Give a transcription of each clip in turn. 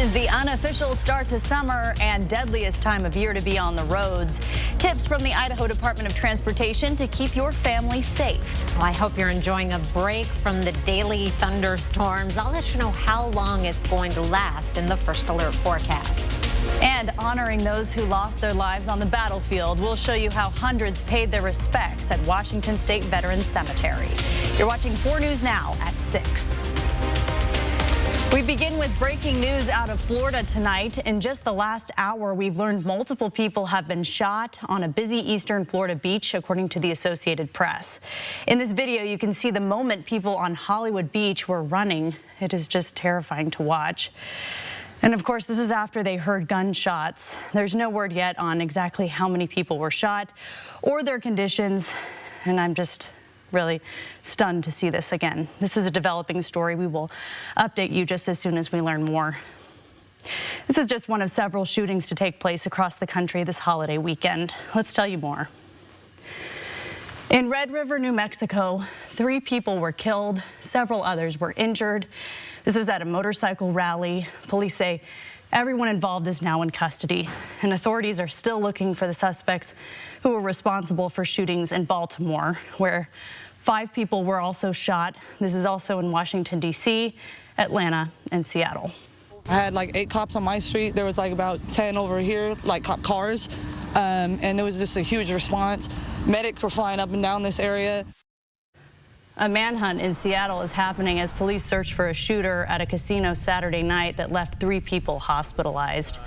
is the unofficial start to summer and deadliest time of year to be on the roads. Tips from the Idaho Department of Transportation to keep your family safe. Well, I hope you're enjoying a break from the daily thunderstorms. I'll let you know how long it's going to last in the first alert forecast. And honoring those who lost their lives on the battlefield. We'll show you how hundreds paid their respects at Washington State Veterans Cemetery. You're watching 4 News Now at 6. We begin with breaking news out of Florida tonight. In just the last hour, we've learned multiple people have been shot on a busy eastern Florida beach, according to the Associated Press. In this video, you can see the moment people on Hollywood Beach were running. It is just terrifying to watch. And of course, this is after they heard gunshots. There's no word yet on exactly how many people were shot or their conditions, and I'm just really stunned to see this again. This is a developing story. We will update you just as soon as we learn more. This is just one of several shootings to take place across the country this holiday weekend. Let's tell you more. In Red River, New Mexico, 3 people were killed, several others were injured. This was at a motorcycle rally. Police say everyone involved is now in custody, and authorities are still looking for the suspects who were responsible for shootings in Baltimore, where 5 people were also shot. This is also in Washington, D.C., Atlanta, and Seattle. I had like 8 cops on my street. There was like about 10 over here, like cop cars, and it was just a huge response. Medics were flying up and down this area. A manhunt in Seattle is happening as police search for a shooter at a casino Saturday night that left 3 people hospitalized.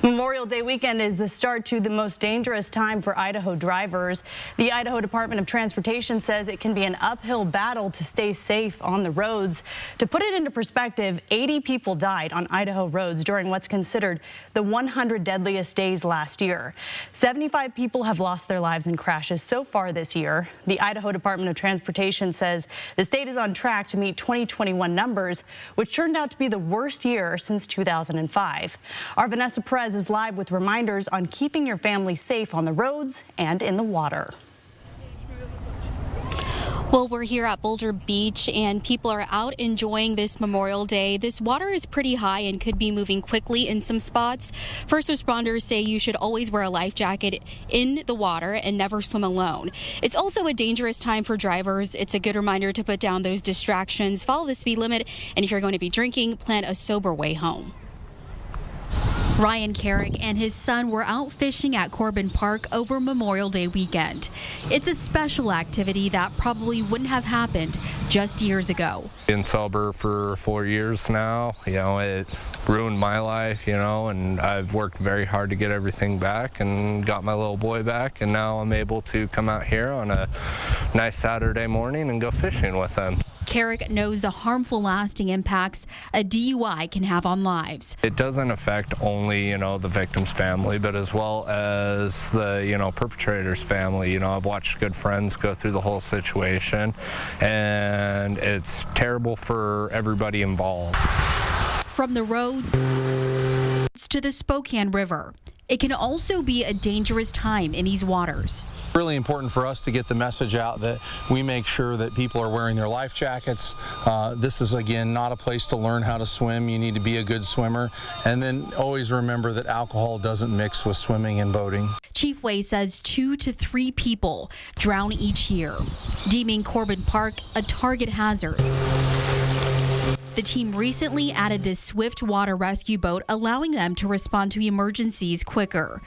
Memorial Day weekend is the start to the most dangerous time for Idaho drivers. The Idaho Department of Transportation says it can be an uphill battle to stay safe on the roads. To put it into perspective, 80 people died on Idaho roads during what's considered the 100 deadliest days last year. 75 people have lost their lives in crashes so far this year. The Idaho Department of Transportation says the state is on track to meet 2021 numbers, which turned out to be the worst year since 2005. Our Vanessa Perez is live with reminders on keeping your family safe on the roads and in the water. Well, we're here at Boulder Beach and people are out enjoying this Memorial Day. This water is pretty high and could be moving quickly in some spots. First responders say you should always wear a life jacket in the water and never swim alone. It's also a dangerous time for drivers. It's a good reminder to put down those distractions, follow the speed limit, and if you're going to be drinking, plan a sober way home. Ryan Carrick and his son were out fishing at Corbin Park over Memorial Day weekend. It's a special activity that probably wouldn't have happened just years ago. Been sober for 4 years now. It ruined my life, and I've worked very hard to get everything back and got my little boy back, and now I'm able to come out here on a nice Saturday morning and go fishing with them. Carrick knows the harmful lasting impacts a DUI can have on lives. It doesn't affect only, the victim's family, but as well as the, perpetrator's family. I've watched good friends go through the whole situation, and it's terrible for everybody involved. From the roads to the Spokane River, it can also be a dangerous time in these waters. Really important for us to get the message out that we make sure that people are wearing their life jackets. This is, again, not a place to learn how to swim. You need to be a good swimmer. And then always remember that alcohol doesn't mix with swimming and boating. Chief Way says 2 to 3 people drown each year, deeming Corbin Park a target hazard. The team recently added this swift water rescue boat, allowing them to respond to emergencies quicker.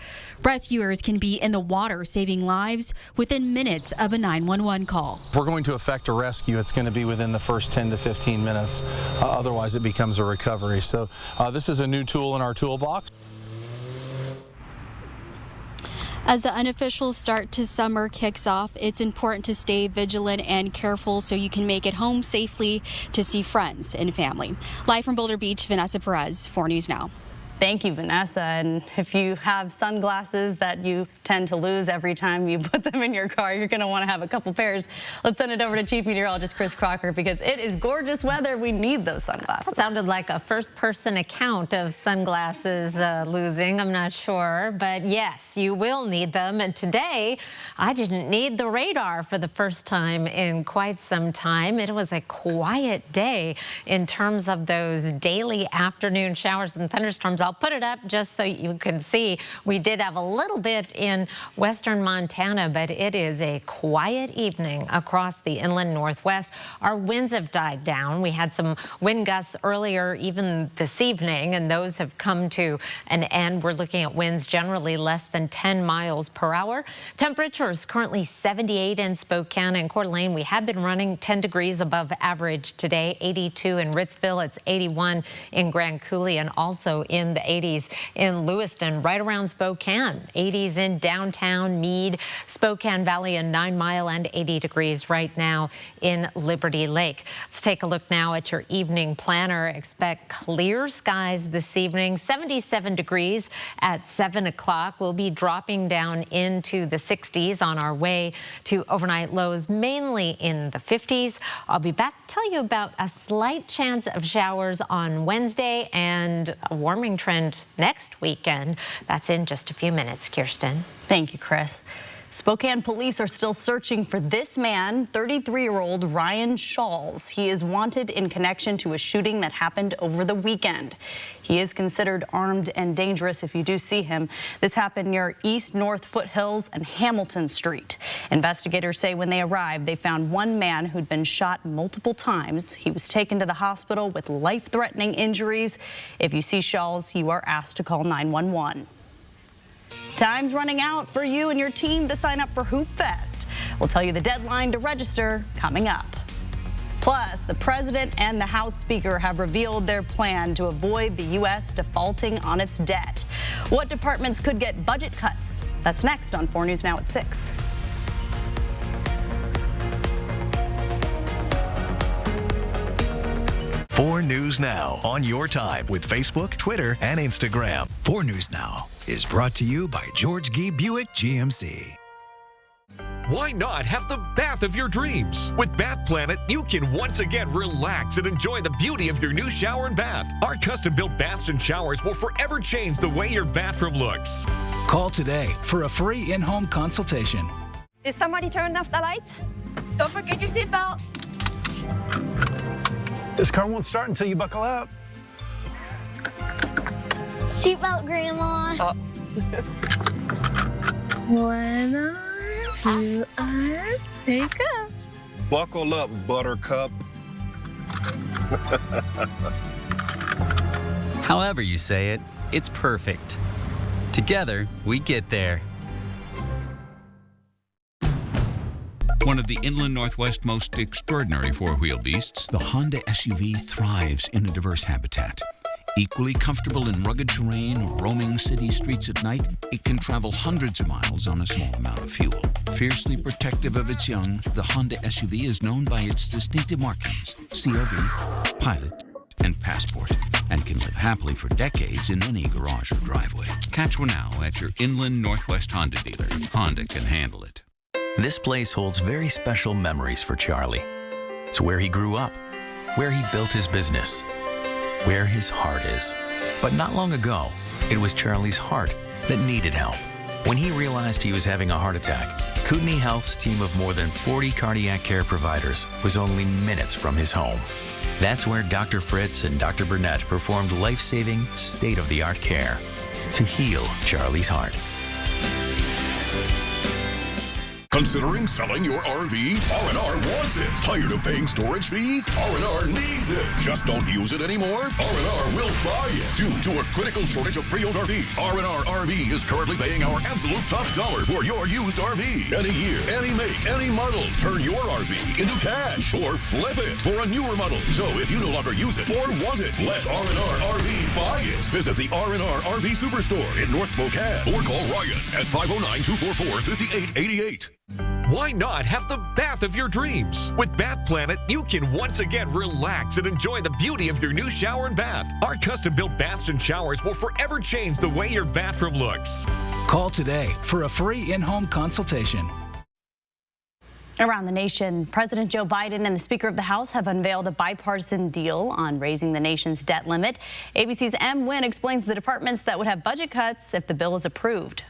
Rescuers can be in the water saving lives within minutes of a 911 call. If we're going to effect a rescue, it's going to be within the first 10 to 15 minutes. Otherwise, it becomes a recovery. So this is a new tool in our toolbox. As the unofficial start to summer kicks off, it's important to stay vigilant and careful so you can make it home safely to see friends and family. Live from Boulder Beach, Vanessa Perez, 4 News Now. Thank you, Vanessa. And if you have sunglasses that you tend to lose every time you put them in your car, you're going to want to have a couple pairs. Let's send it over to Chief Meteorologist Chris Crocker because it is gorgeous weather. We need those sunglasses. That sounded like a first-person account of sunglasses losing. I'm not sure, but yes, you will need them. And today, I didn't need the radar for the first time in quite some time. It was a quiet day in terms of those daily afternoon showers and thunderstorms. I'll put it up just so you can see. We did have a little bit in western Montana, but it is a quiet evening across the inland northwest. Our winds have died down. We had some wind gusts earlier, even this evening, and those have come to an end. We're looking at winds generally less than 10 miles per hour. Temperatures currently 78 in Spokane and Coeur d'Alene. We have been running 10 degrees above average today, 82 in Ritzville. It's 81 in Grand Coulee and also in the 80s in Lewiston, right around Spokane. 80s in downtown Meade, Spokane Valley and 9 Mile, and 80 degrees right now in Liberty Lake. Let's take a look now at your evening planner. Expect clear skies this evening, 77 degrees at 7 o'clock. We'll be dropping down into the 60s on our way to overnight lows, mainly in the 50s. I'll be back to tell you about a slight chance of showers on Wednesday and a warming trend next weekend. That's in just a few minutes. Kirsten. Thank you, Chris. Spokane police are still searching for this man, 33-year-old Ryan Shawls. He is wanted in connection to a shooting that happened over the weekend. He is considered armed and dangerous if you do see him. This happened near East North Foothills and Hamilton Street. Investigators say when they arrived, they found one man who'd been shot multiple times. He was taken to the hospital with life-threatening injuries. If you see Shawls, you are asked to call 911. Time's running out for you and your team to sign up for Hoop Fest. We'll tell you the deadline to register coming up. Plus, the president and the House Speaker have revealed their plan to avoid the U.S. defaulting on its debt. What departments could get budget cuts? That's next on 4 News Now at 6. Four News Now on your time with Facebook, Twitter, and Instagram. 4 News Now is brought to you by George G. Buick GMC. Why not have the bath of your dreams? With Bath Planet, you can once again relax and enjoy the beauty of your new shower and bath. Our custom-built baths and showers will forever change the way your bathroom looks. Call today for a free in-home consultation. Did somebody turn off the lights? Don't forget your seatbelt. This car won't start until you buckle up. Seatbelt, Grandma. 1 on, 2 on, take up. Buckle up, Buttercup. However you say it, it's perfect. Together, we get there. One of the inland Northwest most extraordinary four-wheel beasts, the Honda SUV thrives in a diverse habitat. Equally comfortable in rugged terrain or roaming city streets at night, it can travel hundreds of miles on a small amount of fuel. Fiercely protective of its young, the Honda SUV is known by its distinctive markings, CR-V, Pilot, and Passport, and can live happily for decades in any garage or driveway. Catch one now at your inland Northwest Honda dealer. Honda can handle it. This place holds very special memories for Charlie. It's where he grew up, where he built his business, where his heart is. But not long ago, it was Charlie's heart that needed help. When he realized he was having a heart attack, Kootenai Health's team of more than 40 cardiac care providers was only minutes from his home. That's where Dr. Fritz and Dr. Burnett performed life-saving, state-of-the-art care to heal Charlie's heart. Considering selling your RV? R&R wants it. Tired of paying storage fees? R&R needs it. Just don't use it anymore? R&R will buy it. Due to a critical shortage of pre-owned RVs, R&R RV is currently paying our absolute top dollar for your used RV. Any year, any make, any model. Turn your RV into cash or flip it for a newer model. So if you no longer use it or want it, let R&R RV buy it. Visit the R&R RV Superstore in North Spokane or call Ryan at 509-244-5888. Why not have the bath of your dreams? With Bath Planet, you can once again relax and enjoy the beauty of your new shower and bath. Our custom-built baths and showers will forever change the way your bathroom looks. Call today for a free in-home consultation. Around the nation, President Joe Biden and the Speaker of the House have unveiled a bipartisan deal on raising the nation's debt limit. ABC's M. Nguyen explains the departments that would have budget cuts if the bill is approved.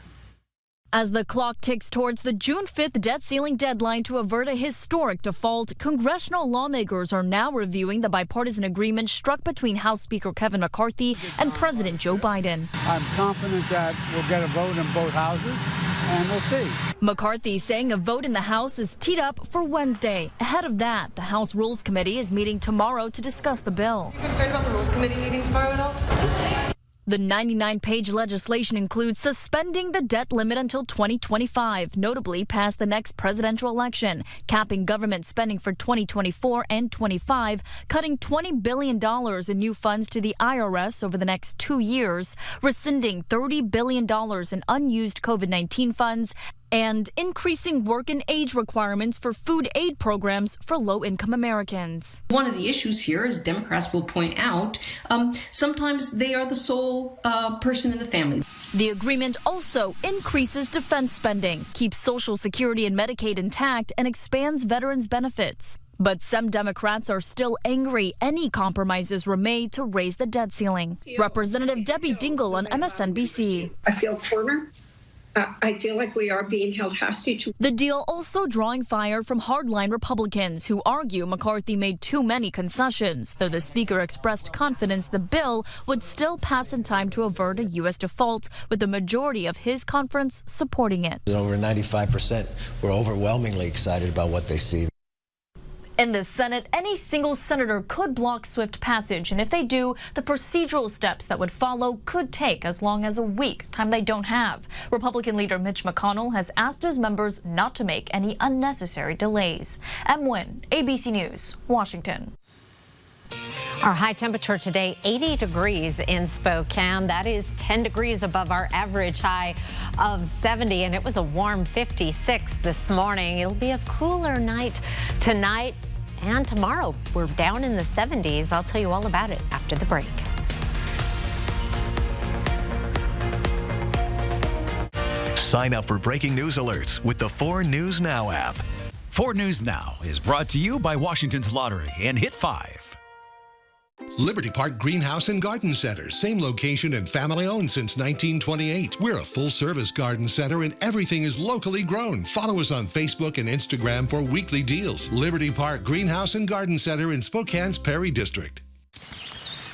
As the clock ticks towards the June 5th debt ceiling deadline to avert a historic default, congressional lawmakers are now reviewing the bipartisan agreement struck between House Speaker Kevin McCarthy and President Joe Biden. I'm confident that we'll get a vote in both houses, and we'll see. McCarthy saying a vote in the House is teed up for Wednesday. Ahead of that, the House Rules Committee is meeting tomorrow to discuss the bill. Are you concerned about the Rules Committee meeting tomorrow at all? The 99-page legislation includes suspending the debt limit until 2025, notably past the next presidential election, capping government spending for 2024 and 25, cutting $20 billion in new funds to the IRS over the next 2 years, rescinding $30 billion in unused COVID-19 funds, and increasing work and age requirements for food aid programs for low-income Americans. One of the issues here, as Democrats will point out, sometimes they are the sole person in the family. The agreement also increases defense spending, keeps Social Security and Medicaid intact, and expands veterans' benefits. But some Democrats are still angry any compromises were made to raise the debt ceiling. Representative Debbie Dingell on MSNBC. I feel cornered. I feel like we are being held hostage. The deal also drawing fire from hardline Republicans who argue McCarthy made too many concessions, though the Speaker expressed confidence the bill would still pass in time to avert a U.S. default, with the majority of his conference supporting it. Over 95% were overwhelmingly excited about what they see. In the Senate, any single senator could block swift passage, and if they do, the procedural steps that would follow could take as long as a week, time they don't have. Republican leader Mitch McConnell has asked his members not to make any unnecessary delays. M. Nguyen, ABC News, Washington. Our high temperature today, 80 degrees in Spokane. That is 10 degrees above our average high of 70, and it was a warm 56 this morning. It'll be a cooler night tonight and tomorrow. We're down in the 70s. I'll tell you all about it after the break. Sign up for breaking news alerts with the 4 News Now app. 4 News Now is brought to you by Washington's Lottery and Hit 5. Liberty Park Greenhouse and Garden Center, same location and family-owned since 1928. We're a full-service garden center and everything is locally grown. Follow us on Facebook and Instagram for weekly deals. Liberty Park Greenhouse and Garden Center in Spokane's Perry District.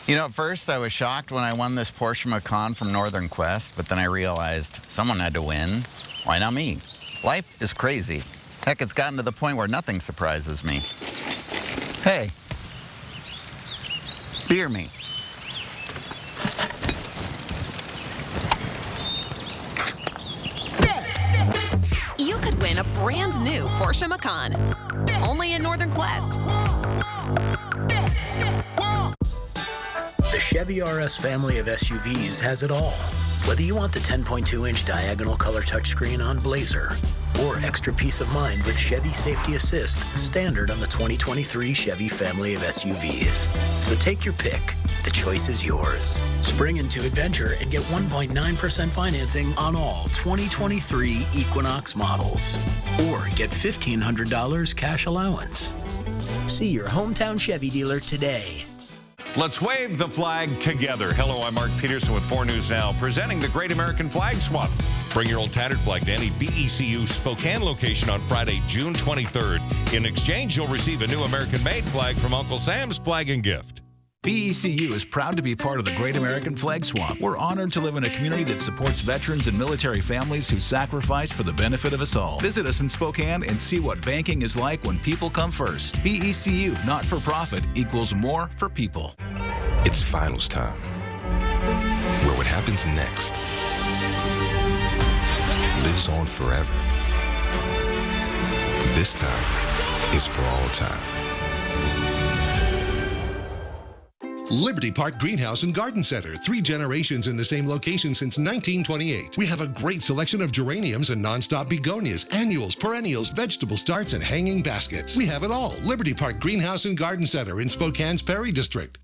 You know, at first I was shocked when I won this Porsche Macan from Northern Quest, but then I realized someone had to win. Why not me? Life is crazy. Heck, it's gotten to the point where nothing surprises me. Hey. Beer me. You could win a brand new Porsche Macan, only in Northern Quest. The Chevy RS family of SUVs has it all. Whether you want the 10.2-inch diagonal color touchscreen on Blazer or extra peace of mind with Chevy Safety Assist standard on the 2023 Chevy family of SUVs. So take your pick. The choice is yours. Spring into adventure and get 1.9% financing on all 2023 Equinox models. Or get $1,500 cash allowance. See your hometown Chevy dealer today. Let's wave the flag together. Hello, I'm Mark Peterson with 4 News Now, presenting the Great American Flag Swap. Bring your old tattered flag to any BECU Spokane location on Friday, June 23rd. In exchange, you'll receive a new American-made flag from Uncle Sam's Flag and Gift. BECU is proud to be part of the Great American Flag Swap. We're honored to live in a community that supports veterans and military families who sacrifice for the benefit of us all. Visit us in Spokane and see what banking is like when people come first. BECU, not for profit, equals more for people. It's finals time, where what happens next lives on forever. This time is for all time. Liberty Park Greenhouse and Garden Center, 3 generations in the same location since 1928. We have a great selection of geraniums and nonstop begonias, annuals, perennials, vegetable starts, and hanging baskets. We have it all. Liberty Park Greenhouse and Garden Center in Spokane's Perry District.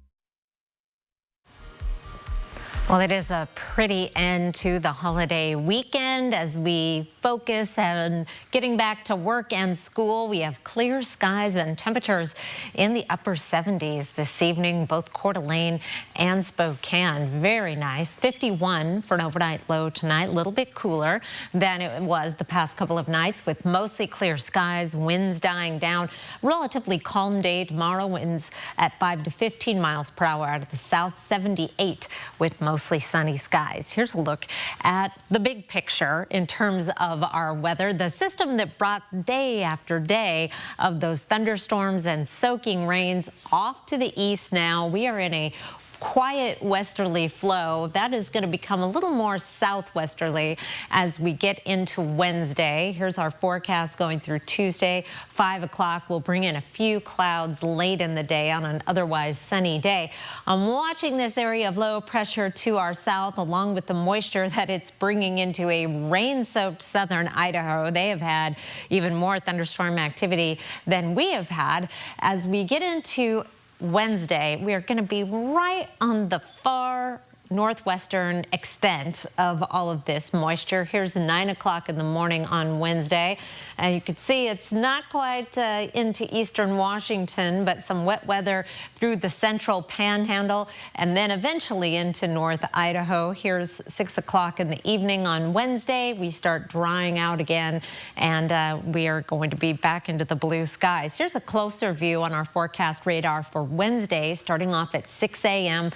Well, it is a pretty end to the holiday weekend as we focus on getting back to work and school. We have clear skies and temperatures in the upper 70s this evening, both Coeur d'Alene and Spokane. Very nice. 51 for an overnight low tonight, a little bit cooler than it was the past couple of nights with mostly clear skies, winds dying down. Relatively calm day tomorrow, winds at 5 to 15 miles per hour out of the south, 78 with mostly sunny skies. Here's a look at the big picture in terms of our weather. The system that brought day after day of those thunderstorms and soaking rains off to the east now. We are in a quiet westerly flow. That is going to become a little more southwesterly as we get into Wednesday. Here's our forecast going through Tuesday. 5 o'clock will bring in a few clouds late in the day on an otherwise sunny day. I'm watching this area of low pressure to our south along with the moisture that it's bringing into a rain-soaked southern Idaho. They have had even more thunderstorm activity than we have had. As we get into Wednesday, we are going to be right on the far northwestern extent of all of this moisture. Here's 9 o'clock in the morning on Wednesday. And you can see it's not quite into eastern Washington, but some wet weather through the central panhandle and then eventually into north Idaho. Here's 6 o'clock in the evening on Wednesday. We start drying out again and we are going to be back into the blue skies. Here's a closer view on our forecast radar for Wednesday, starting off at 6 a.m.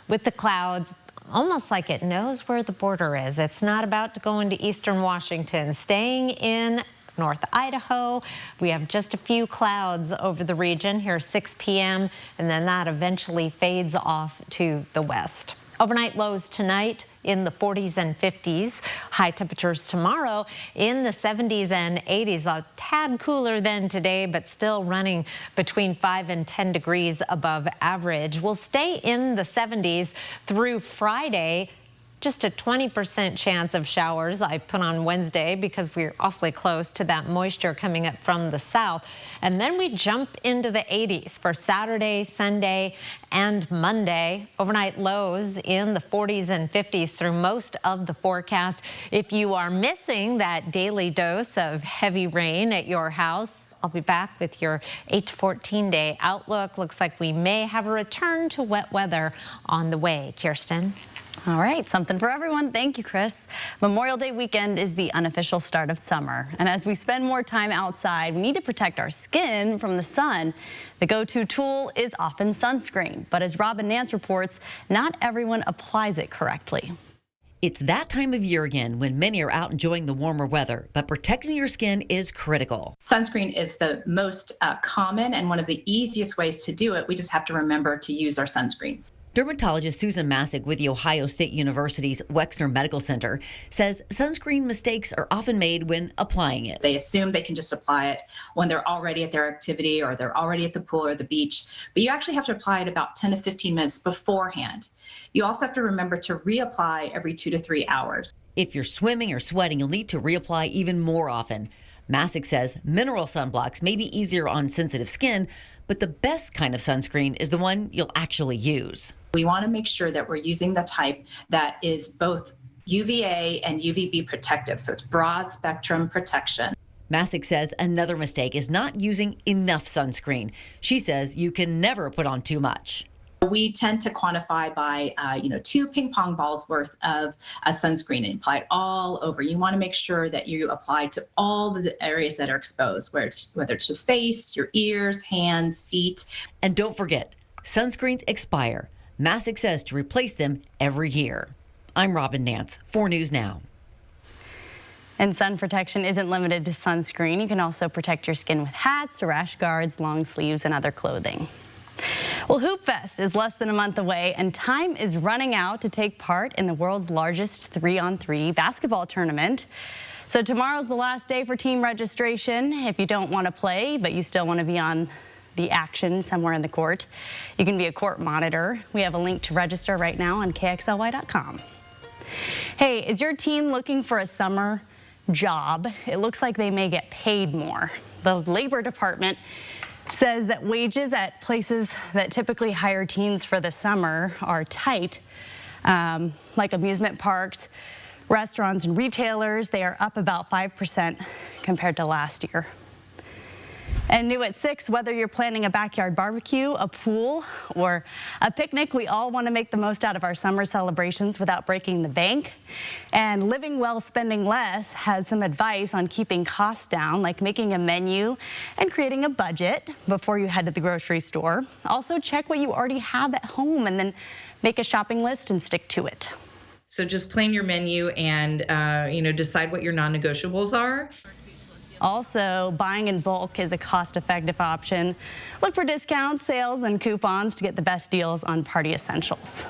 with the clouds almost like it knows where the border is. It's not about to go into eastern Washington. Staying in North Idaho, we have just a few clouds over the region here 6 p.m. and then that eventually fades off to the west. Overnight lows tonight in the 40s and 50s. High temperatures tomorrow in the 70s and 80s. A tad cooler than today, but still running between 5 and 10 degrees above average. We'll stay in the 70s through Friday. Just a 20% chance of showers I put on Wednesday because we're awfully close to that moisture coming up from the south. And then we jump into the 80s for Saturday, Sunday, and Monday. Overnight lows in the 40s and 50s through most of the forecast. If you are missing that daily dose of heavy rain at your house, I'll be back with your 8 to 14 day outlook. Looks like we may have a return to wet weather on the way. Kirsten. All right, something for everyone. Thank you, Chris. Memorial Day weekend is the unofficial start of summer. And as we spend more time outside, we need to protect our skin from the sun. The go-to tool is often sunscreen. But as Robin Nance reports, not everyone applies it correctly. It's that time of year again when many are out enjoying the warmer weather, but protecting your skin is critical. Sunscreen is the most common and one of the easiest ways to do it. We just have to remember to use our sunscreens. Dermatologist Susan Masick with the Ohio State University's Wexner Medical Center says sunscreen mistakes are often made when applying it. They assume they can just apply it when they're already at their activity or they're already at the pool or the beach, but you actually have to apply it about 10 to 15 minutes beforehand. You also have to remember to reapply every 2 to 3 hours. If you're swimming or sweating, you'll need to reapply even more often. Masick says mineral sunblocks may be easier on sensitive skin, but the best kind of sunscreen is the one you'll actually use. We want to make sure that we're using the type that is both UVA and UVB protective, so it's broad spectrum protection. Masick says another mistake is not using enough sunscreen. She says you can never put on too much. We tend to quantify by, 2 ping pong balls worth of a sunscreen and apply it all over. You want to make sure that you apply to all the areas that are exposed, whether it's your face, your ears, hands, feet. And don't forget, sunscreens expire. Masick says to replace them every year. I'm Robin Nance, 4 News Now. And sun protection isn't limited to sunscreen. You can also protect your skin with hats, rash guards, long sleeves, and other clothing. Well, Hoop Fest is less than a month away, and time is running out to take part in the world's largest 3-on-3 basketball tournament. So tomorrow's the last day for team registration. If you don't want to play, but you still want to be on the action somewhere in the court. You can be a court monitor. We have a link to register right now on KXLY.com. Hey, is your teen looking for a summer job? It looks like they may get paid more. The Labor Department says that wages at places that typically hire teens for the summer are tight, like amusement parks, restaurants, and retailers. They are up about 5% compared to last year. And new at 6, whether you're planning a backyard barbecue, a pool, or a picnic, we all want to make the most out of our summer celebrations without breaking the bank. And Living Well, Spending Less has some advice on keeping costs down, like making a menu and creating a budget before you head to the grocery store. Also, check what you already have at home and then make a shopping list and stick to it. So just plan your menu and, decide what your non-negotiables are. Also, buying in bulk is a cost-effective option. Look for discounts, sales, and coupons to get the best deals on party essentials.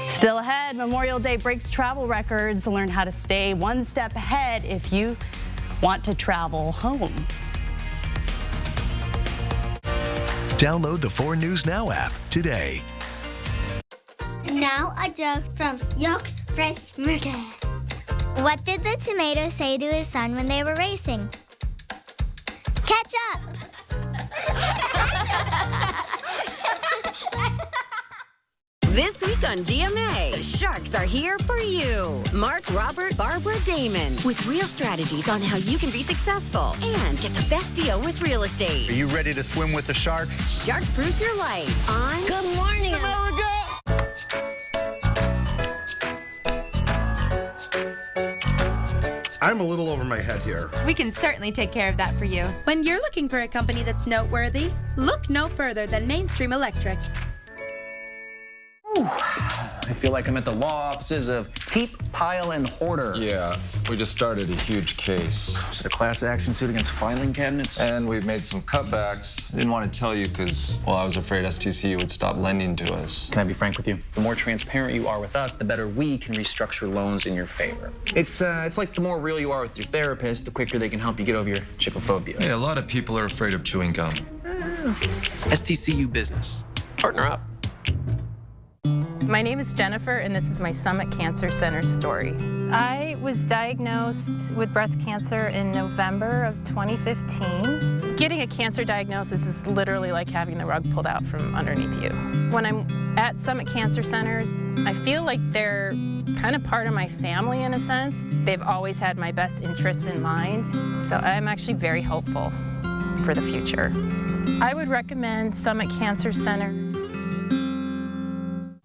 Still ahead, Memorial Day breaks travel records. Learn how to stay one step ahead if you want to travel home. Download the 4 News Now app today. Now a joke from Yolks Fresh Market. What did the tomato say to his son when they were racing? Catch up! This week on GMA, the Sharks are here for you. Mark, Robert, Barbara, Damon, with real strategies on how you can be successful and get the best deal with real estate. Are you ready to swim with the Sharks? Shark-proof your life on Good Morning America. I'm a little over my head here. We can certainly take care of that for you. When you're looking for a company that's noteworthy, look no further than Mainstream Electric. I feel like I'm at the law offices of Peep, Pile, and Hoarder. Yeah, we just started a huge case. Is it a class action suit against filing cabinets? And we've made some cutbacks. I didn't want to tell you because, well, I was afraid STC would stop lending to us. Can I be frank with you? The more transparent you are with us, the better we can restructure loans in your favor. It's like the more real you are with your therapist, the quicker they can help you get over your chipophobia. Hey, a lot of people are afraid of chewing gum. STCU Business. Partner up. My name is Jennifer, and this is my Summit Cancer Center story. I was diagnosed with breast cancer in November of 2015. Getting a cancer diagnosis is literally like having the rug pulled out from underneath you. When I'm at Summit Cancer Centers, I feel like they're kind of part of my family in a sense. They've always had my best interests in mind, so I'm actually very hopeful for the future. I would recommend Summit Cancer Center.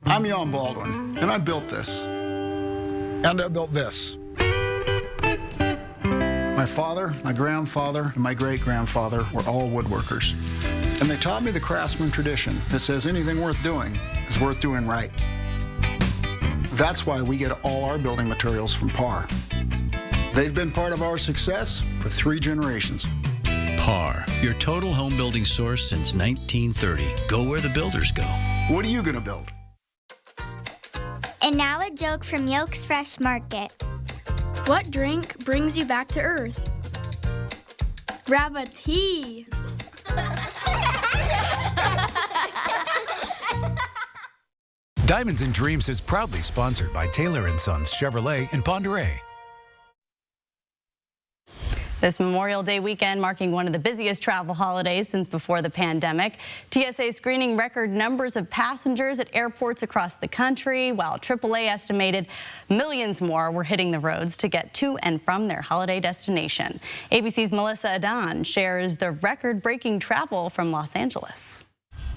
I'm Jan Baldwin, and I built this. And I built this. My father, my grandfather, and my great-grandfather were all woodworkers. And they taught me the craftsman tradition that says anything worth doing is worth doing right. That's why we get all our building materials from Par. They've been part of our success for 3 generations. Par, your total home building source since 1930. Go where the builders go. What are you going to build? And now a joke from Yolks Fresh Market. What drink brings you back to Earth? Grab a tea. Diamonds and Dreams is proudly sponsored by Taylor & Sons Chevrolet in Ponderay. This Memorial Day weekend marking one of the busiest travel holidays since before the pandemic. TSA screening record numbers of passengers at airports across the country, while AAA estimated millions more were hitting the roads to get to and from their holiday destination. ABC's Melissa Adan shares the record-breaking travel from Los Angeles.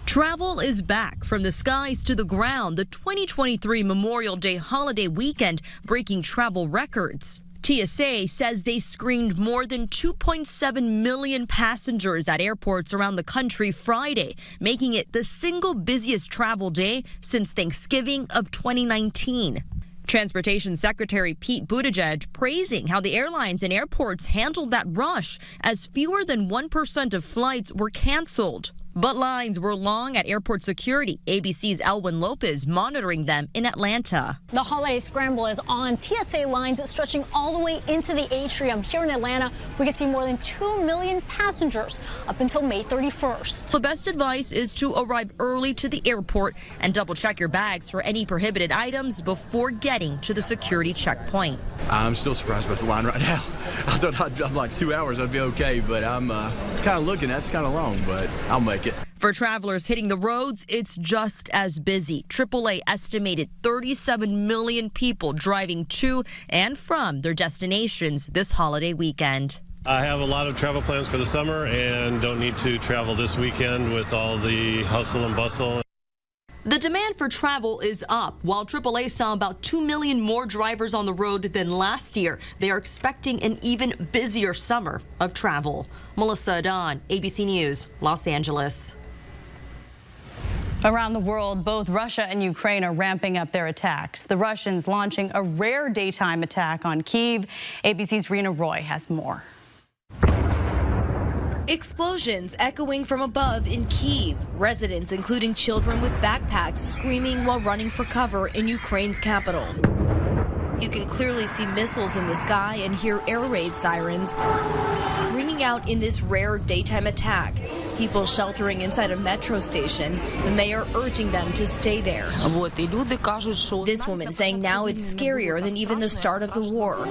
Travel is back from the skies to the ground. The 2023 Memorial Day holiday weekend breaking travel records. TSA says they screened more than 2.7 million passengers at airports around the country Friday, making it the single busiest travel day since Thanksgiving of 2019. Transportation Secretary Pete Buttigieg praising how the airlines and airports handled that rush as fewer than 1% of flights were canceled. But lines were long at airport security. ABC's Elwin Lopez monitoring them in Atlanta. The holiday scramble is on. TSA lines stretching all the way into the atrium. Here in Atlanta, we could see more than 2 million passengers up until May 31st. The best advice is to arrive early to the airport and double check your bags for any prohibited items before getting to the security checkpoint. I'm still surprised by the line right now. I thought I'm like 2 hours, I'd be okay, but I'm kind of looking, that's kind of long, but I'll make it. For travelers hitting the roads, it's just as busy. AAA estimated 37 million people driving to and from their destinations this holiday weekend. I have a lot of travel plans for the summer and don't need to travel this weekend with all the hustle and bustle. The demand for travel is up. While AAA saw about 2 million more drivers on the road than last year, they are expecting an even busier summer of travel. Melissa Adon, ABC News, Los Angeles. Around the world, both Russia and Ukraine are ramping up their attacks. The Russians launching a rare daytime attack on Kyiv. ABC's Rena Roy has more. Explosions echoing from above in Kyiv. Residents, including children with backpacks, screaming while running for cover in Ukraine's capital. You can clearly see missiles in the sky and hear air raid sirens ringing out in this rare daytime attack. People sheltering inside a metro station, the mayor urging them to stay there. This woman saying now it's scarier than even the start of the war.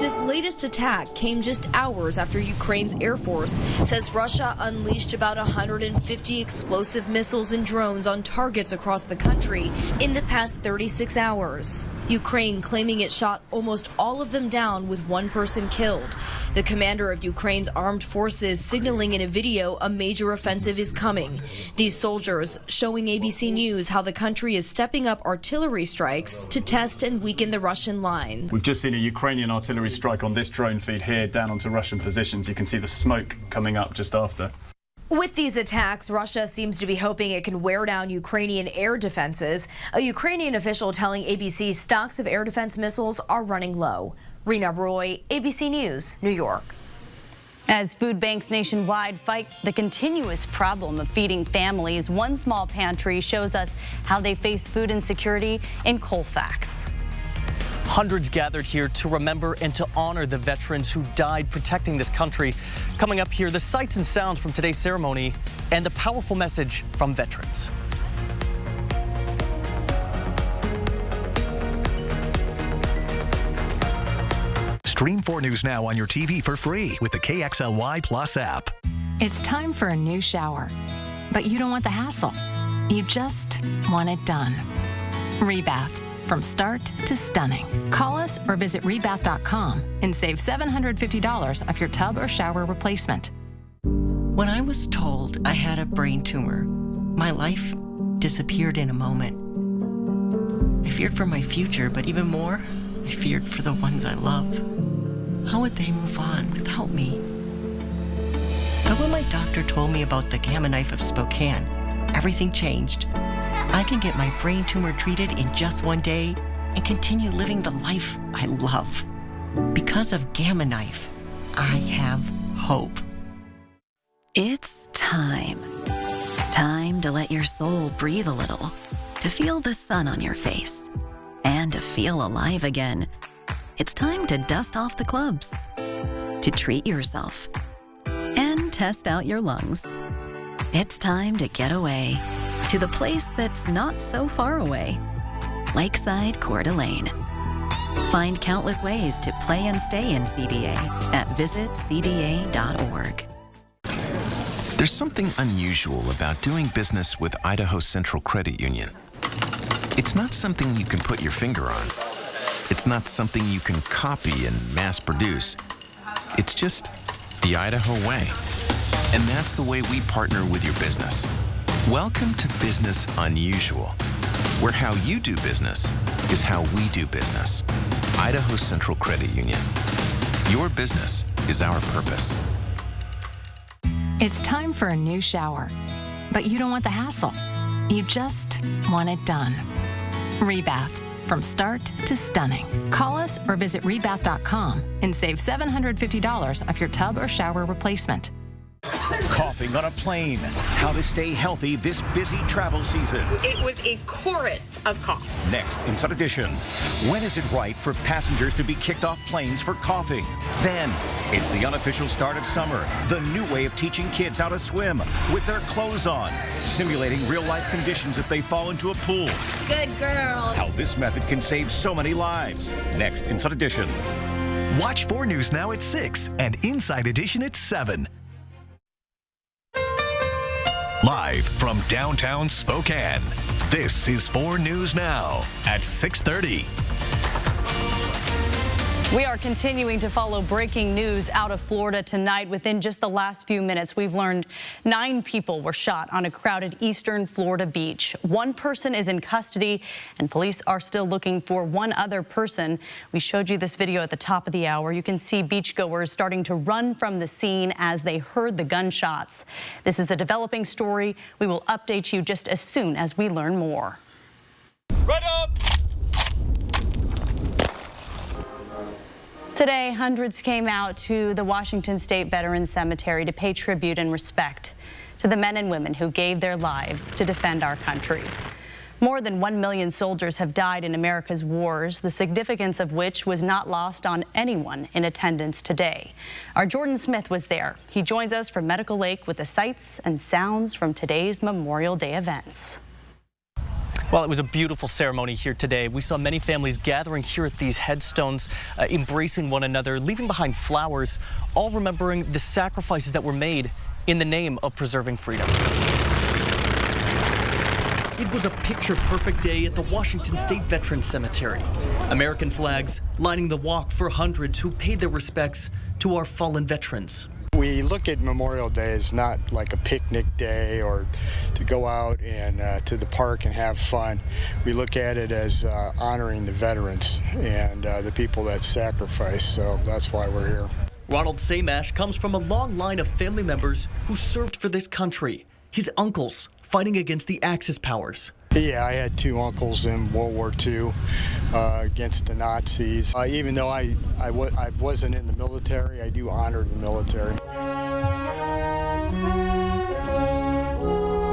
This latest attack came just hours after Ukraine's Air Force says Russia unleashed about 150 explosive missiles and drones on targets across the country in the past 36 hours. Ukraine claiming it shot almost all of them down with one person killed. The commander of Ukraine's armed forces signaling in a video a major offensive is coming. These soldiers showing ABC News how the country is stepping up artillery strikes to test and weaken the Russian line. We've just seen a Ukrainian artillery strike on this drone feed here down onto Russian positions. You can see the smoke coming up just after. With these attacks, Russia seems to be hoping it can wear down Ukrainian air defenses. A Ukrainian official telling ABC stocks of air defense missiles are running low. Rena Roy, ABC News, New York. As food banks nationwide fight the continuous problem of feeding families, one small pantry shows us how they face food insecurity in Colfax. Hundreds gathered here to remember and to honor the veterans who died protecting this country. Coming up here, the sights and sounds from today's ceremony and the powerful message from veterans. Stream 4 News Now on your TV for free with the KXLY Plus app. It's time for a new shower, but you don't want the hassle. You just want it done. Rebath. From start to stunning. Call us or visit rebath.com and save $750 off your tub or shower replacement. When I was told I had a brain tumor, my life disappeared in a moment. I feared for my future, but even more, I feared for the ones I love. How would they move on without me? But when my doctor told me about the Gamma Knife of Spokane, everything changed. I can get my brain tumor treated in just one day and continue living the life I love. Because of Gamma Knife, I have hope. It's time. Time to let your soul breathe a little, to feel the sun on your face, and to feel alive again. It's time to dust off the clubs, to treat yourself, and test out your lungs. It's time to get away. To the place that's not so far away, Lakeside Coeur d'Alene. Find countless ways to play and stay in CDA at visitcda.org. There's something unusual about doing business with Idaho Central Credit Union. It's not something you can put your finger on. It's not something you can copy and mass produce. It's just the Idaho way. And that's the way we partner with your business. Welcome to Business Unusual, where how you do business is how we do business. Idaho Central Credit Union. Your business is our purpose. It's time for a new shower, but you don't want the hassle. You just want it done. Rebath. From start to stunning. Call us or visit rebath.com and save $750 off your tub or shower replacement. coughing on a plane, how to stay healthy this busy travel season. It was a chorus of coughs. Next, Inside Edition, when is it right for passengers to be kicked off planes for coughing? Then, it's the unofficial start of summer, the new way of teaching kids how to swim with their clothes on, simulating real-life conditions if they fall into a pool. Good girl. How this method can save so many lives. Next, Inside Edition. Watch 4 News Now at 6 and Inside Edition at 7. Live from downtown Spokane, this is 4 News Now at 6:30. We are continuing to follow breaking news out of Florida tonight. Within just the last few minutes, we've learned 9 people were shot on a crowded eastern Florida beach. 1 person is in custody, and police are still looking for 1 other person. We showed you this video at the top of the hour. You can see beachgoers starting to run from the scene as they heard the gunshots. This is a developing story. We will update you just as soon as we learn more. Right up! Today, hundreds came out to the Washington State Veterans Cemetery to pay tribute and respect to the men and women who gave their lives to defend our country. More than 1 million soldiers have died in America's wars, the significance of which was not lost on anyone in attendance today. Our Jordan Smith was there. He joins us from Medical Lake with the sights and sounds from today's Memorial Day events. Well, it was a beautiful ceremony here today. We saw many families gathering here at these headstones, embracing one another, leaving behind flowers, all remembering the sacrifices that were made in the name of preserving freedom. It was a picture-perfect day at the Washington State Veterans Cemetery. American flags lining the walk for hundreds who paid their respects to our fallen veterans. We look at Memorial Day as not like a picnic day or to go out and to the park and have fun. We look at it as honoring the veterans and the people that sacrificed, so that's why we're here. Ronald Samash comes from a long line of family members who served for this country. His uncles fighting against the Axis powers. Yeah, I had 2 uncles in World War II against the Nazis. Even though I wasn't in the military, I do honor the military.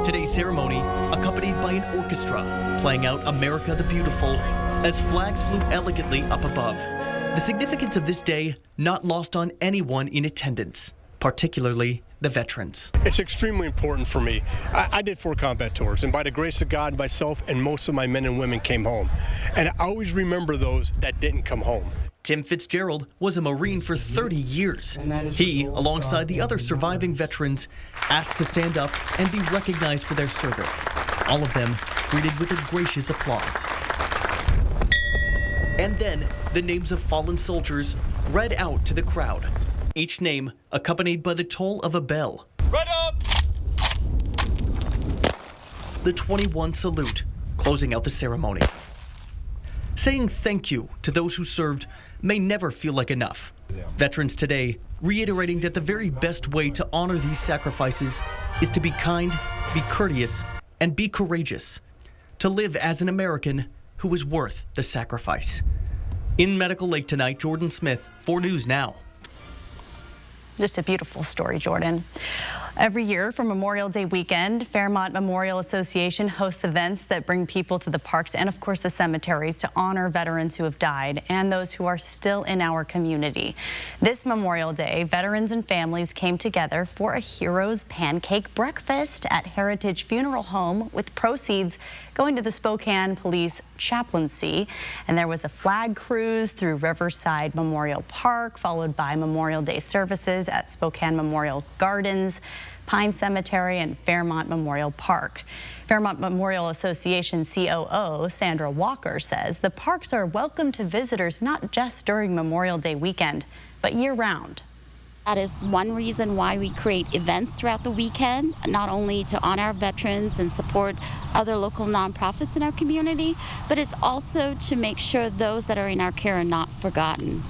Today's ceremony accompanied by an orchestra playing out America the Beautiful as flags flew elegantly up above. The significance of this day not lost on anyone in attendance, particularly the veterans. It's extremely important for me. I did 4 combat tours, and by the grace of God, myself and most of my men and women came home. And I always remember those that didn't come home. Tim Fitzgerald was a Marine for 30 years. He, alongside the other surviving veterans, asked to stand up and be recognized for their service. All of them greeted with a gracious applause. And then the names of fallen soldiers read out to the crowd. Each name accompanied by the toll of a bell. Right up! The 21 salute, closing out the ceremony. Saying thank you to those who served may never feel like enough. Veterans today reiterating that the very best way to honor these sacrifices is to be kind, be courteous, and be courageous. To live as an American who is worth the sacrifice. In Medical Lake tonight, Jordan Smith, 4 News Now. Just a beautiful story, Jordan. Every year for Memorial Day weekend, Fairmont Memorial Association hosts events that bring people to the parks and, of course, the cemeteries to honor veterans who have died and those who are still in our community. This Memorial Day, veterans and families came together for a Heroes Pancake Breakfast at Heritage Funeral Home, with proceeds going to the Spokane Police Chaplaincy. And there was a flag cruise through Riverside Memorial Park, followed by Memorial Day services at Spokane Memorial Gardens, Pine Cemetery, and Fairmont Memorial Park. Fairmont Memorial Association COO Sandra Walker says the parks are welcome to visitors not just during Memorial Day weekend, but year-round. That is one reason why we create events throughout the weekend, not only to honor our veterans and support other local nonprofits in our community, but it's also to make sure those that are in our care are not forgotten.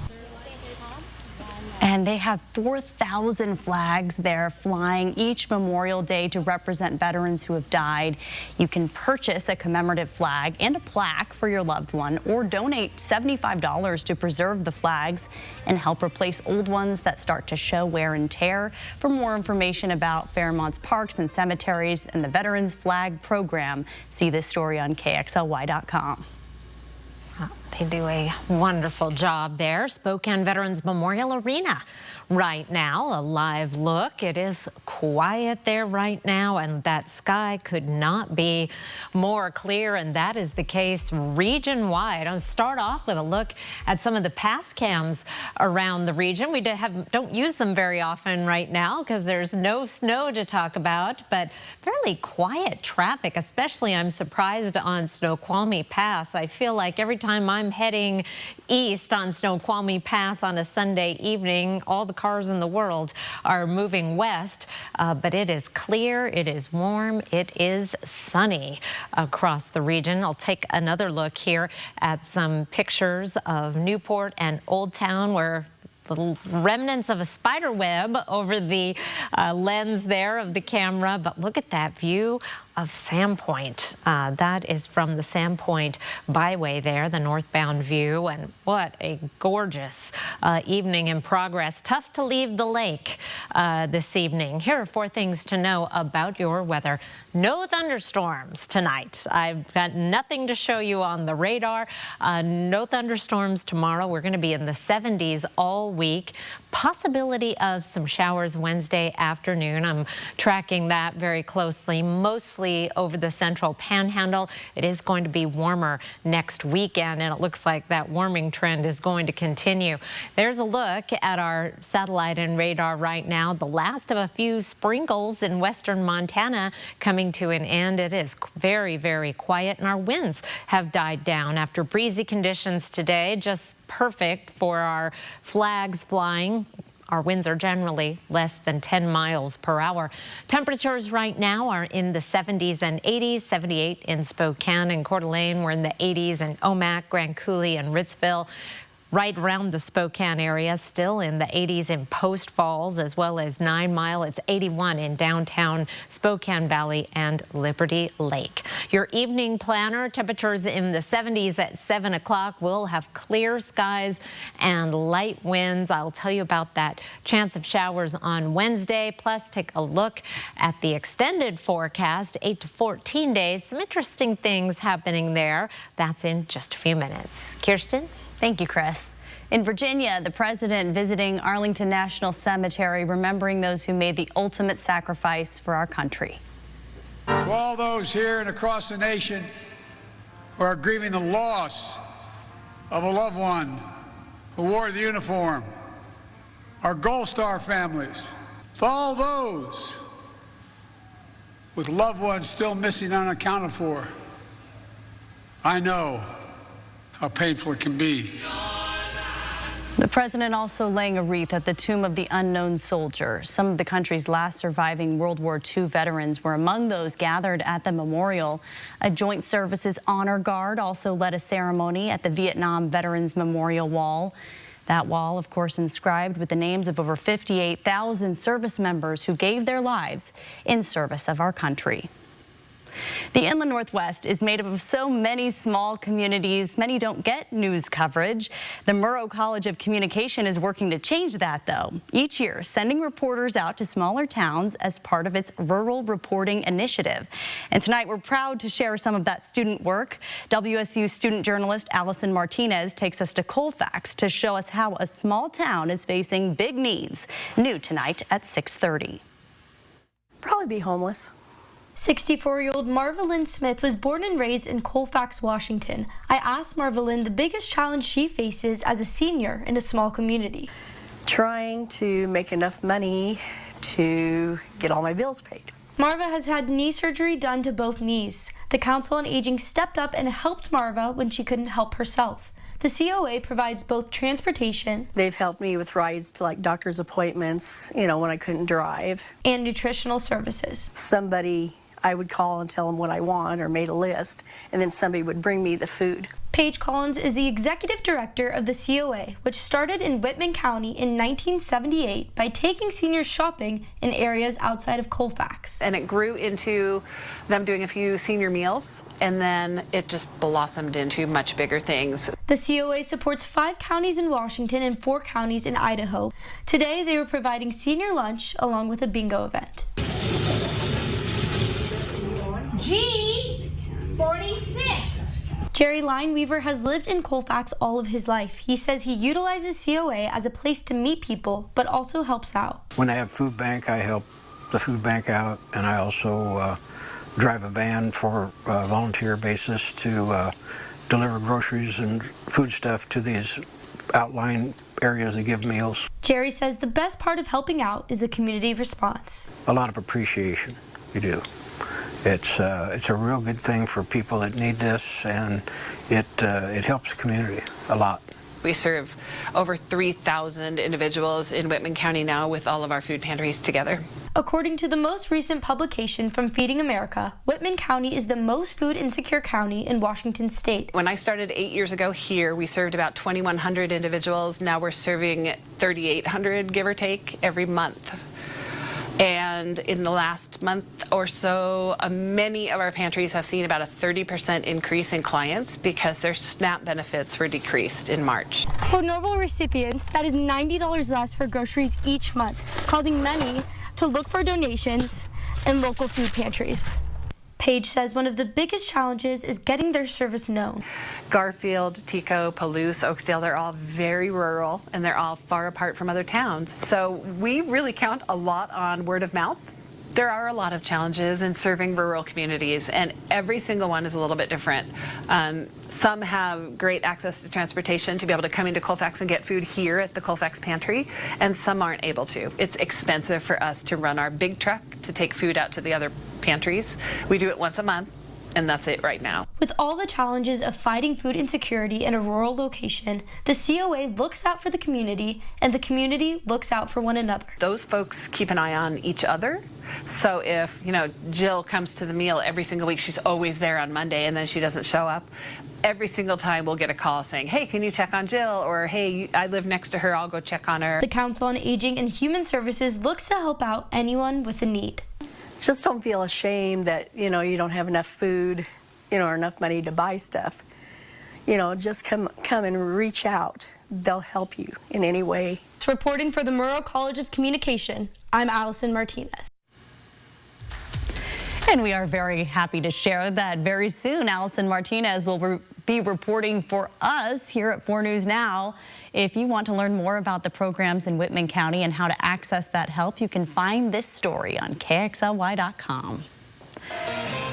And they have 4,000 flags there flying each Memorial Day to represent veterans who have died. You can purchase a commemorative flag and a plaque for your loved one, or donate $75 to preserve the flags and help replace old ones that start to show wear and tear. For more information about Fairmont's parks and cemeteries and the Veterans Flag Program, see this story on KXLY.com. They do a wonderful job there. Spokane Veterans Memorial Arena right now, a live look. It is quiet there right now, and that sky could not be more clear, and that is the case region-wide. I'll start off with a look at some of the pass cams around the region. We don't use them very often right now because there's no snow to talk about, but fairly quiet traffic, especially I'm surprised on Snoqualmie Pass. I feel like every time I'm heading east on Snoqualmie Pass on a Sunday evening, all the cars in the world are moving west, but it is clear, it is warm, it is sunny across the region. I'll take another look here at some pictures of Newport and Old Town, where little remnants of a spider web over the lens there of the camera, but look at that view of Sandpoint. That is from the Sandpoint Byway there, the northbound view, and what a gorgeous evening in progress. Tough to leave the lake this evening. Here are 4 things to know about your weather. No thunderstorms tonight. I've got nothing to show you on the radar. No thunderstorms tomorrow. We're going to be in the 70s all week. Possibility of some showers Wednesday afternoon. I'm tracking that very closely, mostly over the central panhandle. It is going to be warmer next weekend, and it looks like that warming trend is going to continue. There's a look at our satellite and radar right now. The last of a few sprinkles in western Montana coming to an end. It is very, very quiet, and our winds have died down after breezy conditions today. Just perfect for our flags flying. Our winds are generally less than 10 miles per hour. Temperatures right now are in the 70s and 80s, 78 in Spokane and Coeur d'Alene. We're in the 80s in Omak, Grand Coulee, and Ritzville. Right around the Spokane area, still in the 80s in Post Falls, as well as 9 Mile. It's 81 in downtown Spokane Valley and Liberty Lake. Your evening planner, temperatures in the 70s at 7 o'clock. We'll have clear skies and light winds. I'll tell you about that chance of showers on Wednesday. Plus, take a look at the extended forecast, 8 to 14 days. Some interesting things happening there. That's in just a few minutes. Kirsten? Thank you, Chris. In Virginia, the president visiting Arlington National Cemetery, remembering those who made the ultimate sacrifice for our country. To all those here and across the nation who are grieving the loss of a loved one who wore the uniform, our Gold Star families, to all those with loved ones still missing and unaccounted for, I know how painful it can be. The president also laying a wreath at the Tomb of the Unknown Soldier. Some of the country's last surviving World War II veterans were among those gathered at the memorial. A Joint Services Honor Guard also led a ceremony at the Vietnam Veterans Memorial Wall. That wall, of course, inscribed with the names of over 58,000 service members who gave their lives in service of our country. The Inland Northwest is made up of so many small communities. Many don't get news coverage. The Murrow College of Communication is working to change that, though. Each year, sending reporters out to smaller towns as part of its Rural Reporting Initiative. And tonight, we're proud to share some of that student work. WSU student journalist Allison Martinez takes us to Colfax to show us how a small town is facing big needs. New tonight at 6:30. Probably be homeless. 64-year-old Marvelyn Smith was born and raised in Colfax, Washington. I asked Marvelyn the biggest challenge she faces as a senior in a small community. Trying to make enough money to get all my bills paid. Marva has had knee surgery done to both knees. The Council on Aging stepped up and helped Marva when she couldn't help herself. The COA provides both transportation. They've helped me with rides to like doctor's appointments, when I couldn't drive. And nutritional services. Somebody I would call and tell them what I want or made a list, and then somebody would bring me the food. Paige Collins is the executive director of the COA, which started in Whitman County in 1978 by taking seniors shopping in areas outside of Colfax. And it grew into them doing a few senior meals, and then it just blossomed into much bigger things. The COA supports 5 counties in Washington and 4 counties in Idaho. Today, they were providing senior lunch along with a bingo event. G46. Jerry Lineweaver has lived in Colfax all of his life. He says he utilizes COA as a place to meet people, but also helps out. When they have food bank, I help the food bank out, and I also drive a van for a volunteer basis to deliver groceries and food stuff to these outlying areas that give meals. Jerry says the best part of helping out is the community response. A lot of appreciation, you do. It's a real good thing for people that need this, and it helps the community a lot. We serve over 3,000 individuals in Whitman County now with all of our food pantries together. According to the most recent publication from Feeding America, Whitman County is the most food insecure county in Washington state. When I started 8 years ago here, we served about 2,100 individuals. Now we're serving 3,800, give or take, every month. And in the last month or so, many of our pantries have seen about a 30% increase in clients because their SNAP benefits were decreased in March. For normal recipients, that is $90 less for groceries each month, causing many to look for donations in local food pantries. Paige says one of the biggest challenges is getting their service known. Garfield, Tico, Palouse, Oakdale, they're all very rural and they're all far apart from other towns. So we really count a lot on word of mouth. There are a lot of challenges in serving rural communities, and every single one is a little bit different. Some have great access to transportation to be able to come into Colfax and get food here at the Colfax Pantry, and some aren't able to. It's expensive for us to run our big truck to take food out to the other pantries. We do it once a month, and that's it right now. With all the challenges of fighting food insecurity in a rural location, the COA looks out for the community, and the community looks out for one another. Those folks keep an eye on each other. So if, Jill comes to the meal every single week, she's always there on Monday, and then she doesn't show up, every single time we'll get a call saying, hey, can you check on Jill? Or, hey, I live next to her, I'll go check on her. The Council on Aging and Human Services looks to help out anyone with a need. Just don't feel ashamed that, you don't have enough food, or enough money to buy stuff. Just come and reach out. They'll help you in any way. Reporting for the Murrow College of Communication, I'm Allison Martinez. And we are very happy to share that very soon Allison Martinez will be reporting for us here at 4 News Now. If you want to learn more about the programs in Whitman County and how to access that help, you can find this story on KXLY.com.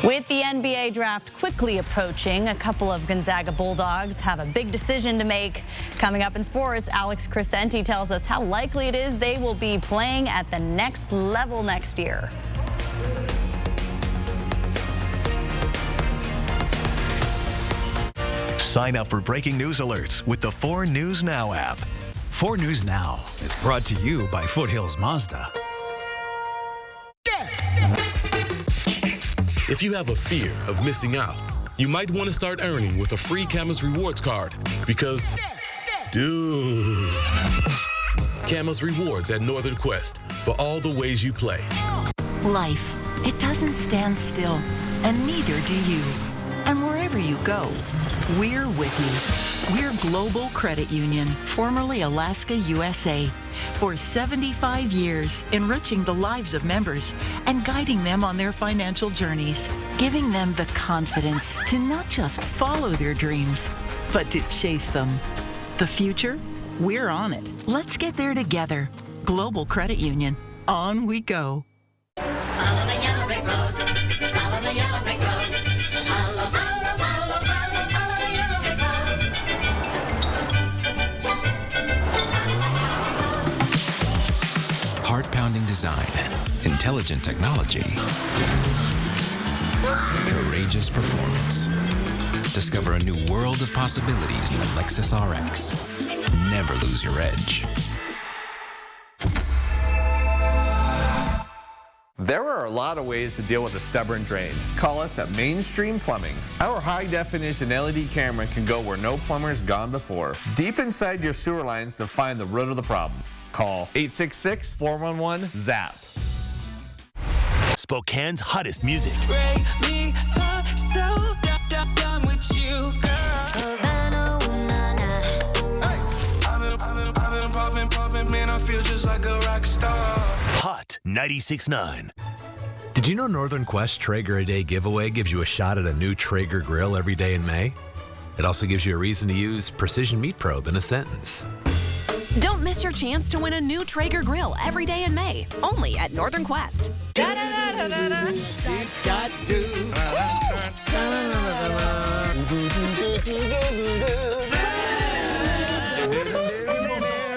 With the NBA draft quickly approaching, a couple of Gonzaga Bulldogs have a big decision to make. Coming up in sports, Alex Crescenti tells us how likely it is they will be playing at the next level next year. Sign up for breaking news alerts with the 4 News Now app. 4 News Now is brought to you by Foothills Mazda. If you have a fear of missing out, you might want to start earning with a free Camas Rewards card because, dude, Camas Rewards at Northern Quest for all the ways you play. Life, it doesn't stand still, and neither do you. And wherever you go, we're with you. We're Global Credit Union, formerly Alaska USA. For 75 years, enriching the lives of members and guiding them on their financial journeys, giving them the confidence to not just follow their dreams, but to chase them. The future? We're on it. Let's get there together. Global Credit Union. On we go. Follow the yellow brick road. Follow the yellow brick road. Follow, follow, follow, follow, follow the yellow brick road. Heart-pounding design, intelligent technology, courageous performance. Discover a new world of possibilities in the Lexus RX. Never lose your edge. There are a lot of ways to deal with a stubborn drain. Call us at Mainstream Plumbing. Our high-definition LED camera can go where no plumber's gone before, deep inside your sewer lines to find the root of the problem. Call 866-411-ZAP. Spokane's hottest music. Break me for so done with you, girl. I've been popping, man, I feel just like a rock star. Hot 96.9. Did you know Northern Quest Traeger A Day giveaway gives you a shot at a new Traeger grill every day in May? It also gives you a reason to use Precision Meat Probe in a sentence. Don't miss your chance to win a new Traeger grill every day in May, only at Northern Quest.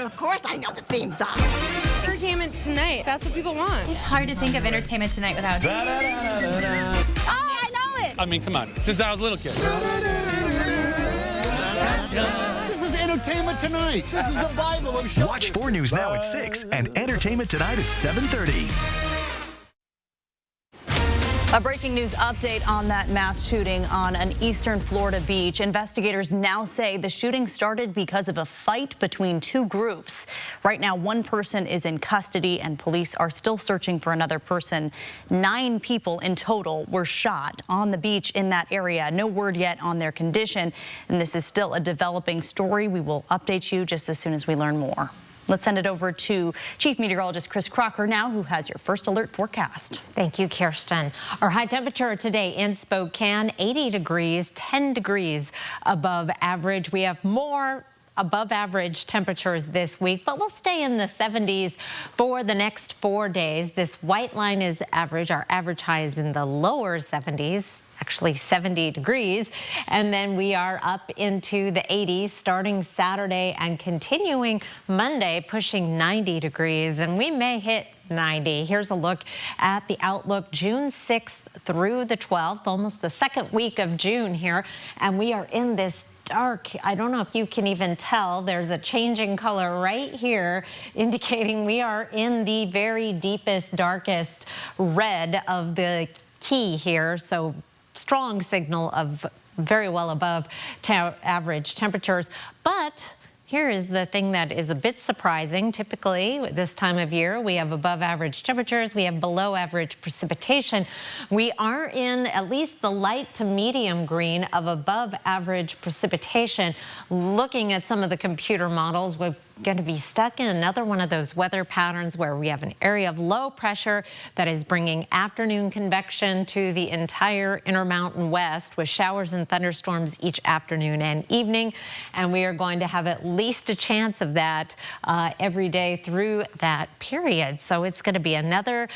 Of course I know the theme song. Entertainment Tonight, that's what people want. It's hard to think of Entertainment Tonight without Oh, I know it! I mean, come on, since I was a little kid. This is Entertainment Tonight. This is the Bible of show. Watch 4 News Now at 6 and Entertainment Tonight at 7:30. A breaking news update on that mass shooting on an eastern Florida beach. Investigators now say the shooting started because of a fight between two groups. Right now, one person is in custody and police are still searching for another person. 9 people in total were shot on the beach in that area. No word yet on their condition, and this is still a developing story. We will update you just as soon as we learn more. Let's send it over to Chief Meteorologist Chris Crocker now, who has your first alert forecast. Thank you, Kirsten. Our high temperature today in Spokane, 80 degrees, 10 degrees above average. We have more above average temperatures this week, but we'll stay in the 70s for the next 4 days. This white line is average. Our average high is in the lower 70s. Actually 70 degrees, and then we are up into the 80s starting Saturday and continuing Monday, pushing 90 degrees, and we may hit 90. Here's a look at the outlook June 6th through the 12th, almost the second week of June here, and we are in this dark. I don't know if you can even tell. There's a changing color right here indicating we are in the very deepest, darkest red of the key here. So strong signal of very well above average temperatures. But here is the thing that is a bit surprising. Typically, this time of year, we have above average temperatures, we have below average precipitation. We are in at least the light to medium green of above average precipitation. Looking at some of the computer models, we're going to be stuck in another one of those weather patterns where we have an area of low pressure that is bringing afternoon convection to the entire Intermountain West with showers and thunderstorms each afternoon and evening. And we are going to have at least a chance of that every day through that period. So it's going to be another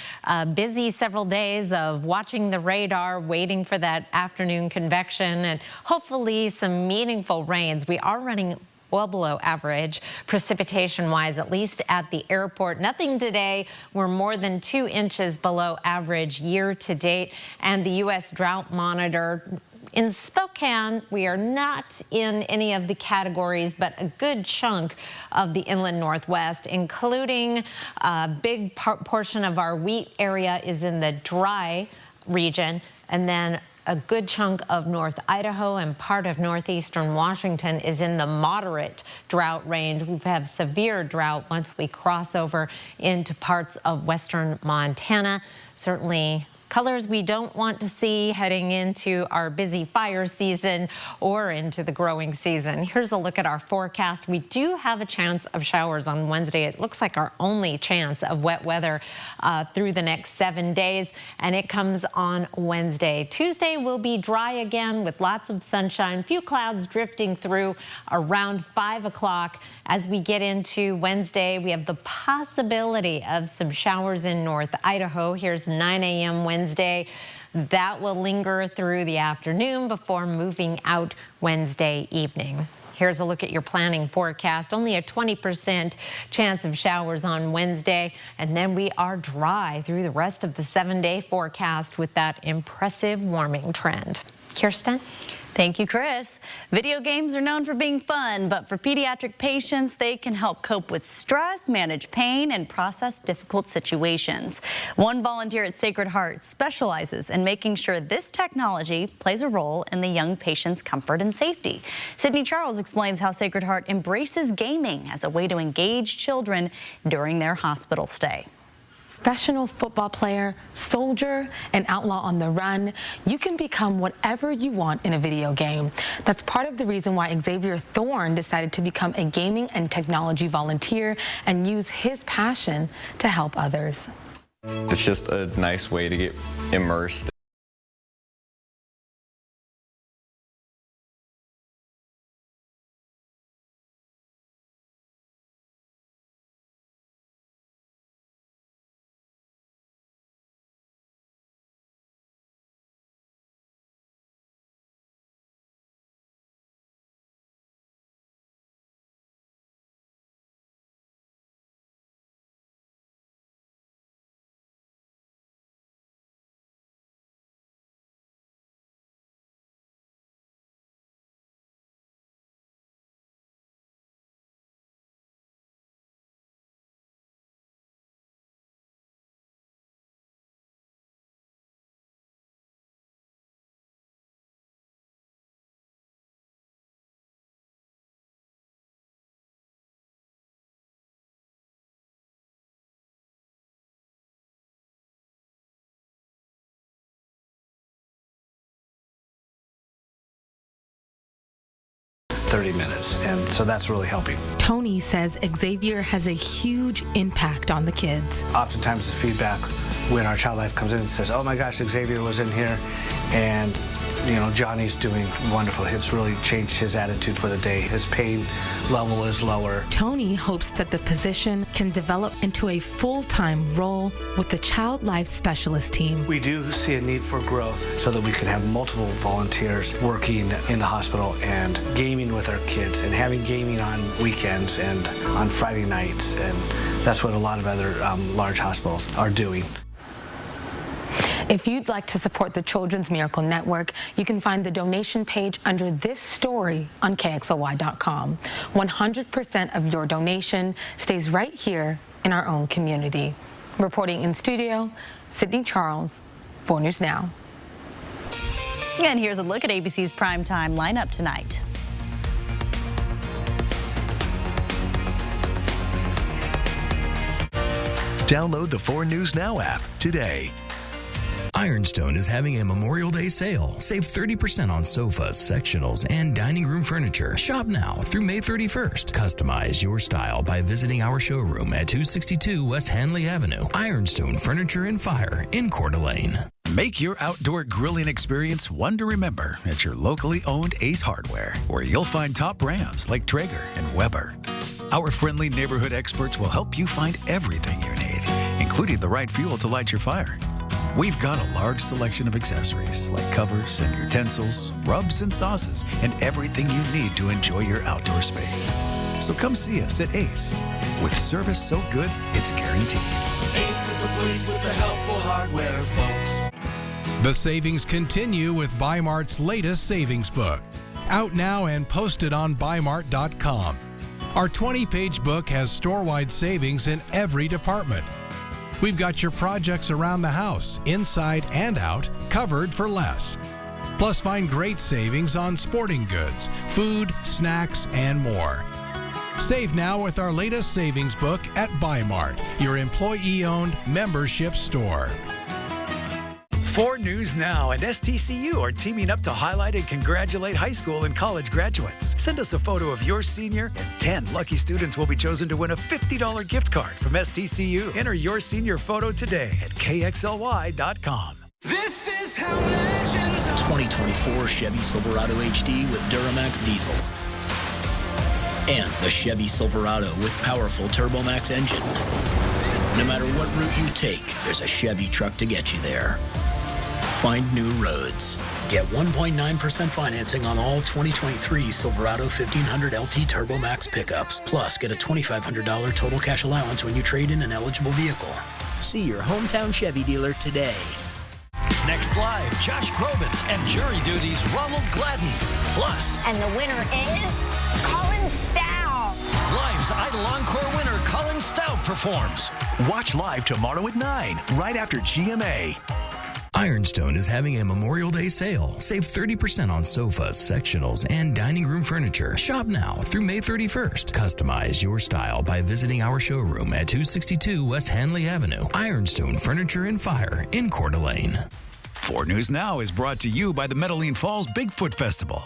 busy several days of watching the radar, waiting for that afternoon convection and hopefully some meaningful rains. We are running well below average precipitation-wise, at least at the airport. Nothing today. We're more than 2 inches below average year to date. And the U.S. Drought Monitor in Spokane, we are not in any of the categories, but a good chunk of the inland Northwest, including a big portion of our wheat area is in the dry region, and then a good chunk of North Idaho and part of northeastern Washington is in the moderate drought range. We have severe drought once we cross over into parts of western Montana. Certainly colors we don't want to see heading into our busy fire season or into the growing season. Here's a look at our forecast. We do have a chance of showers on Wednesday. It looks like our only chance of wet weather through the next 7 days, and it comes on Wednesday. Tuesday will be dry again with lots of sunshine, few clouds drifting through around 5 o'clock. As we get into Wednesday, we have the possibility of some showers in North Idaho. Here's 9 a.m. Wednesday. That will linger through the afternoon before moving out Wednesday evening. Here's a look at your planning forecast. Only a 20% chance of showers on Wednesday, and then we are dry through the rest of the 7-day forecast with that impressive warming trend. Kirsten? Thank you, Chris. Video games are known for being fun, but for pediatric patients, they can help cope with stress, manage pain, and process difficult situations. One volunteer at Sacred Heart specializes in making sure this technology plays a role in the young patient's comfort and safety. Sydney Charles explains how Sacred Heart embraces gaming as a way to engage children during their hospital stay. Professional football player, soldier, and outlaw on the run, you can become whatever you want in a video game. That's part of the reason why Xavier Thorne decided to become a gaming and technology volunteer and use his passion to help others. It's just a nice way to get immersed. minutes, and so that's really helping. Tony says Xavier has a huge impact on the kids. Oftentimes the feedback when our child life comes in and says, oh my gosh, Xavier was in here, and you know, Johnny's doing wonderful. It's really changed his attitude for the day. His pain level is lower. Tony hopes that the position can develop into a full-time role with the Child Life Specialist team. We do see a need for growth so that we can have multiple volunteers working in the hospital and gaming with our kids and having gaming on weekends and on Friday nights, and that's what a lot of other large hospitals are doing. If you'd like to support the Children's Miracle Network, you can find the donation page under this story on KXLY.com. 100% of your donation stays right here in our own community. Reporting in studio, Sydney Charles, 4 News Now. And here's a look at ABC's primetime lineup tonight. Download the 4 News Now app today. Ironstone is having a Memorial Day sale. Save 30% on sofas, sectionals, and dining room furniture. Shop now through May 31st. Customize your style by visiting our showroom at 262 West Hanley Avenue. Ironstone Furniture and Fire in Coeur d'Alene. Make your outdoor grilling experience one to remember at your locally owned Ace Hardware, where you'll find top brands like Traeger and Weber. Our friendly neighborhood experts will help you find everything you need, including the right fuel to light your fire. We've got a large selection of accessories like covers and utensils, rubs and sauces, and everything you need to enjoy your outdoor space. So come see us at Ace. With service so good, it's guaranteed. Ace is the place with the helpful hardware, folks. The savings continue with Bi-Mart's latest savings book. Out now and posted on Bi-Mart.com. Our 20-page book has store-wide savings in every department. We've got your projects around the house, inside and out, covered for less. Plus, find great savings on sporting goods, food, snacks, and more. Save now with our latest savings book at Bi-Mart, your employee-owned membership store. 4 News Now and STCU are teaming up to highlight and congratulate high school and college graduates. Send us a photo of your senior, and 10 lucky students will be chosen to win a $50 gift card from STCU. Enter your senior photo today at KXLY.com. This is how legends are. 2024 Chevy Silverado HD with Duramax diesel. And the Chevy Silverado with powerful TurboMax engine. No matter what route you take, there's a Chevy truck to get you there. Find new roads. Get 1.9% financing on all 2023 Silverado 1500 LT TurboMax pickups. Plus, get a $2,500 total cash allowance when you trade in an eligible vehicle. See your hometown Chevy dealer today. Next Live, Josh Groban, and Jury Duty's Ronald Gladden. Plus, and the winner is Colin Stout. Live's Idol Encore winner Colin Stout performs. Watch live tomorrow at 9, right after GMA. Ironstone is having a Memorial Day sale. Save 30% on sofas, sectionals, and dining room furniture. Shop now through May 31st. Customize your style by visiting our showroom at 262 West Hanley Avenue. Ironstone Furniture and Fire in Coeur d'Alene. 4 News Now is brought to you by the Medellin Falls Bigfoot Festival.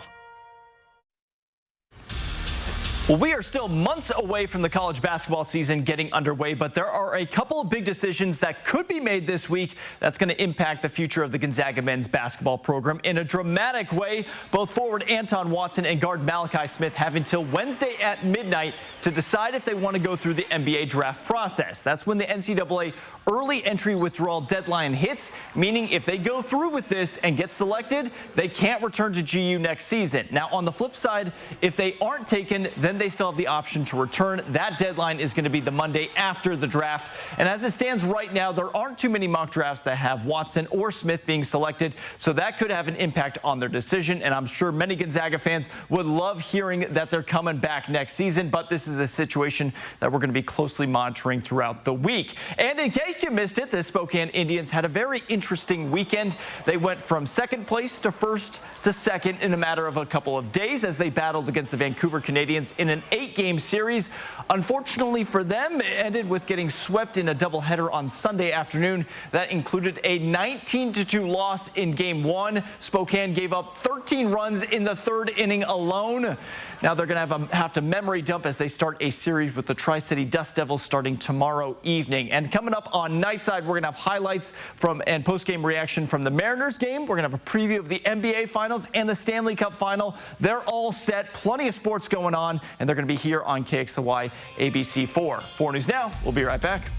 Well, we are still months away from the college basketball season getting underway, but there are a couple of big decisions that could be made this week that's going to impact the future of the Gonzaga men's basketball program in a dramatic way. Both forward Anton Watson and guard Malachi Smith have until Wednesday at midnight to decide if they want to go through the NBA draft process. That's when the NCAA early entry withdrawal deadline hits, meaning if they go through with this and get selected, they can't return to GU next season. Now, on the flip side, if they aren't taken, then they still have the option to return. That deadline is going to be the Monday after the draft. And as it stands right now, there aren't too many mock drafts that have Watson or Smith being selected, so that could have an impact on their decision. And I'm sure many Gonzaga fans would love hearing that they're coming back next season, but this is a situation that we're going to be closely monitoring throughout the week. And in case you missed it, the Spokane Indians had a very interesting weekend. They went from second place to first to second in a matter of a couple of days as they battled against the Vancouver Canadians in an 8-game series. Unfortunately for them, it ended with getting swept in a doubleheader on Sunday afternoon. That included a 19-2 loss in Game 1. Spokane gave up 13 runs in the third inning alone. Now they're going to have to memory dump as they start a series with the Tri-City Dust Devils starting tomorrow evening. And coming up on Nightside, we're going to have highlights from and post-game reaction from the Mariners game. We're going to have a preview of the NBA Finals and the Stanley Cup Final. They're all set. Plenty of sports going on, and they're going to be here on KXLY ABC4. 4 News Now. We'll be right back.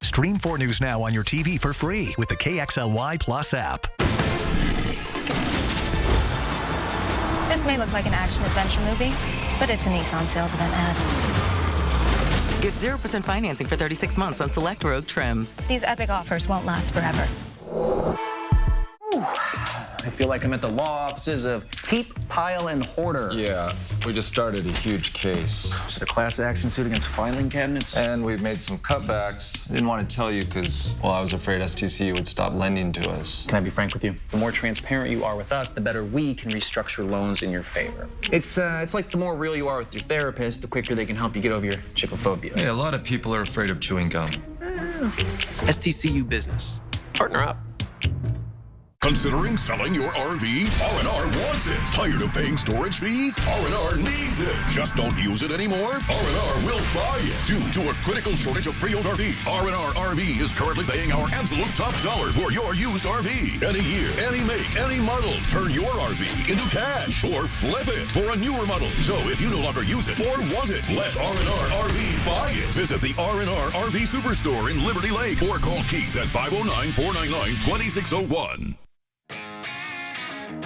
Stream 4 News Now on your TV for free with the KXLY Plus app. This may look like an action-adventure movie, but it's a Nissan sales event ad. Get 0% financing for 36 months on select Rogue trims. These epic offers won't last forever. I feel like I'm at the law offices of Heap, Pile, and Hoarder. Yeah, we just started a huge case. Is it a class action suit against filing cabinets? And we've made some cutbacks. I didn't want to tell you because, well, I was afraid STCU would stop lending to us. Can I be frank with you? The more transparent you are with us, the better we can restructure loans in your favor. It's like the more real you are with your therapist, the quicker they can help you get over your chipophobia. Hey, a lot of people are afraid of chewing gum. STCU Business. Partner up. Considering selling your RV? R&R wants it. Tired of paying storage fees? R&R needs it. Just don't use it anymore? R&R will buy it. Due to a critical shortage of pre-owned RVs, R&R RV is currently paying our absolute top dollar for your used RV. Any year, any make, any model. Turn your RV into cash or flip it for a newer model. So if you no longer use it or want it, let R&R RV buy it. Visit the R&R RV Superstore in Liberty Lake or call Keith at 509-499-2601.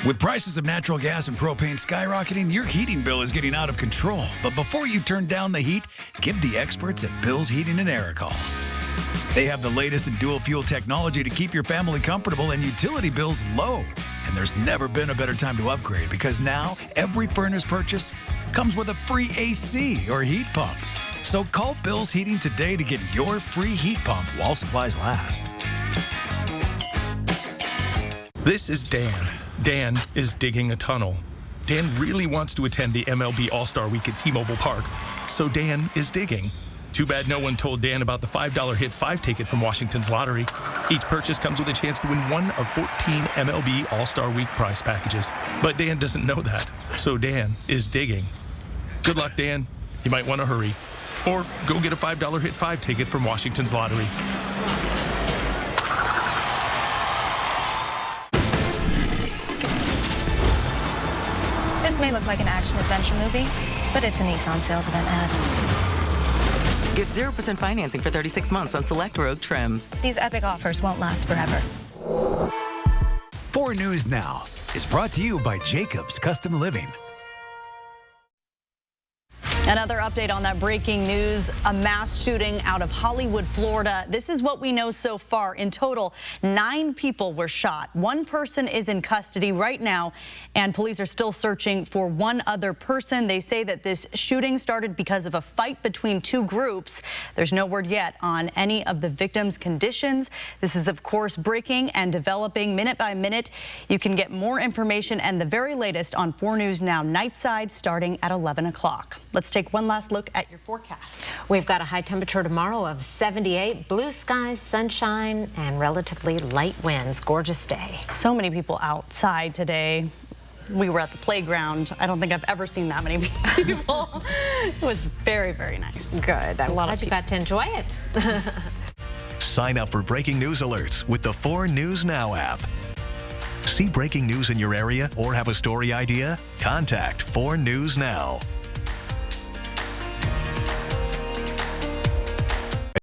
With prices of natural gas and propane skyrocketing, your heating bill is getting out of control. But before you turn down the heat, give the experts at Bill's Heating and Air a call. They have the latest in dual fuel technology to keep your family comfortable and utility bills low. And there's never been a better time to upgrade because now every furnace purchase comes with a free AC or heat pump. So call Bill's Heating today to get your free heat pump while supplies last. This is Dan. Dan is digging a tunnel. Dan really wants to attend the MLB All-Star Week at T-Mobile Park, so Dan is digging. Too bad no one told Dan about the $5 Hit 5 ticket from Washington's lottery. Each purchase comes with a chance to win one of 14 MLB All-Star Week prize packages. But Dan doesn't know that, so Dan is digging. Good luck, Dan. You might want to hurry. Or go get a $5 Hit 5 ticket from Washington's lottery. This may look like an action-adventure movie, but it's a Nissan sales event ad. Get 0% financing for 36 months on select Rogue trims. These epic offers won't last forever. 4 News Now is brought to you by Jacobs Custom Living. Another update on that breaking news, a mass shooting out of Hollywood, Florida. This is what we know so far. In total, 9 people were shot. 1 person is in custody right now, and police are still searching for 1 other person. They say that this shooting started because of a fight between 2 groups. There's no word yet on any of the victims' conditions. This is, of course, breaking and developing minute by minute. You can get more information and the very latest on 4 News Now Nightside starting at 11 o'clock. Let's take one last look at your forecast. We've got a high temperature tomorrow of 78, blue skies, sunshine, and relatively light winds. Gorgeous day. So many people outside today. We were at the playground. I don't think I've ever seen that many people. It was very, very nice. Good. I'm glad you got to enjoy it. Sign up for breaking news alerts with the 4 News Now app. See breaking news in your area or have a story idea? Contact 4 News Now.